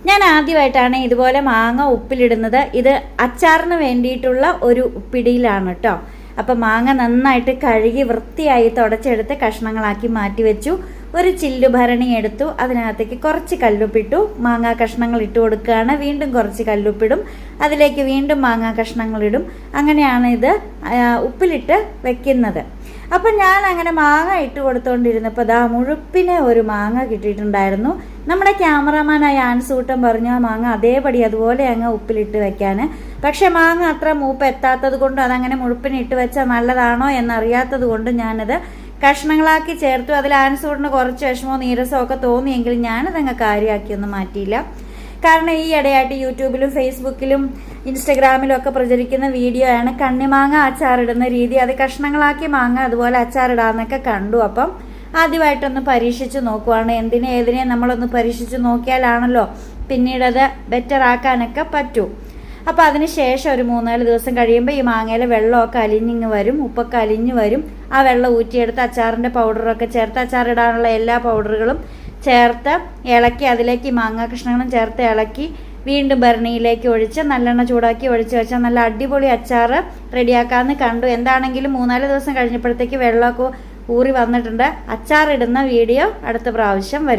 ഞാൻ ആദ്യമായിട്ടാണ് ഇതുപോലെ മാങ്ങ ഉപ്പിലിടുന്നത്. ഇത് അച്ചാറിന് വേണ്ടിയിട്ടുള്ള ഒരു ഉപ്പിടിയിലാണ് കേട്ടോ. അപ്പം മാങ്ങ നന്നായിട്ട് കഴുകി വൃത്തിയായി തുടച്ചെടുത്ത് കഷ്ണങ്ങളാക്കി മാറ്റി വെച്ചു. ഒരു ചില്ലുഭരണി എടുത്തു, അതിനകത്തേക്ക് കുറച്ച് കല്ലുപ്പിട്ടു, മാങ്ങാ കഷ്ണങ്ങൾ ഇട്ട് കൊടുക്കുകയാണ്. വീണ്ടും കുറച്ച് കല്ലുപ്പിടും, അതിലേക്ക് വീണ്ടും മാങ്ങാ കഷ്ണങ്ങളിടും. അങ്ങനെയാണ് ഇത് ഉപ്പിലിട്ട് വെക്കുന്നത്. അപ്പം ഞാൻ അങ്ങനെ മാങ്ങ ഇട്ട് കൊടുത്തുകൊണ്ടിരുന്നപ്പോൾ ദാ മുഴുപ്പിനെ ഒരു മാങ്ങ കിട്ടിയിട്ടുണ്ടായിരുന്നു. നമ്മുടെ ക്യാമറമാനായ ആൻസൂട്ടൻ പറഞ്ഞു ആ മാങ്ങ അതേപടി അതുപോലെ അങ്ങ് ഉപ്പിലിട്ട് വെക്കാൻ. പക്ഷെ മാങ്ങ അത്ര മൂപ്പ് എത്താത്തത് കൊണ്ടും അതങ്ങനെ മുഴുപ്പിന് ഇട്ട് വെച്ചാൽ നല്ലതാണോ എന്നറിയാത്തത് കൊണ്ട് ഞാനത് കഷ്ണങ്ങളാക്കി ചേർത്തു. അതിൽ ആൻസൂട്ടിന് കുറച്ച് വിഷമോ നീരസമോ ഒക്കെ തോന്നിയെങ്കിലും ഞാനതങ്ങ് കാര്യമാക്കിയൊന്നും മാറ്റിയില്ല. കാരണം ഈ ഇടയായിട്ട് യൂട്യൂബിലും ഫേസ്ബുക്കിലും ഇൻസ്റ്റഗ്രാമിലും ഒക്കെ പ്രചരിക്കുന്ന വീഡിയോ ആണ് കണ്ണിമാങ്ങ അച്ചാറിടുന്ന രീതി. അത് കഷ്ണങ്ങളാക്കി മാങ്ങ അതുപോലെ അച്ചാറിടാന്നൊക്കെ കണ്ടു. അപ്പം ആദ്യമായിട്ടൊന്ന് പരീക്ഷിച്ച് നോക്കുവാണ്. ഏതിനെ നമ്മളൊന്ന് പരീക്ഷിച്ച് നോക്കിയാലാണല്ലോ പിന്നീടത് ബെറ്റർ ആക്കാനൊക്കെ പറ്റൂ. അപ്പോൾ അതിന് ശേഷം ഒരു 3-4 ദിവസം കഴിയുമ്പോൾ ഈ മാങ്ങയിലെ വെള്ളമൊക്കെ അലിഞ്ഞിങ്ങ് വരും, ഉപ്പൊക്കെ അലിഞ്ഞു വരും. ആ വെള്ളം ഊറ്റിയെടുത്ത് അച്ചാറിൻ്റെ പൗഡറൊക്കെ ചേർത്ത് അച്ചാറിടാനുള്ള എല്ലാ പൗഡറുകളും ചേർത്ത് ഇളക്കി അതിലേക്ക് മാങ്ങാ കഷ്ണങ്ങളും ചേർത്ത് ഇളക്കി വീണ്ടും ഭരണിയിലേക്ക് ഒഴിച്ച് നല്ലെണ്ണ ചൂടാക്കി ഒഴിച്ച് വെച്ചാൽ നല്ല അടിപൊളി അച്ചാർ റെഡിയാക്കാമെന്ന് കണ്ടു. എന്താണെങ്കിലും 3-4 ദിവസം കഴിഞ്ഞപ്പോഴത്തേക്ക് വെള്ളമൊക്കെ ഊറി വന്നിട്ടുണ്ട്. അച്ചാറിടുന്ന വീഡിയോ അടുത്ത പ്രാവശ്യം വരും.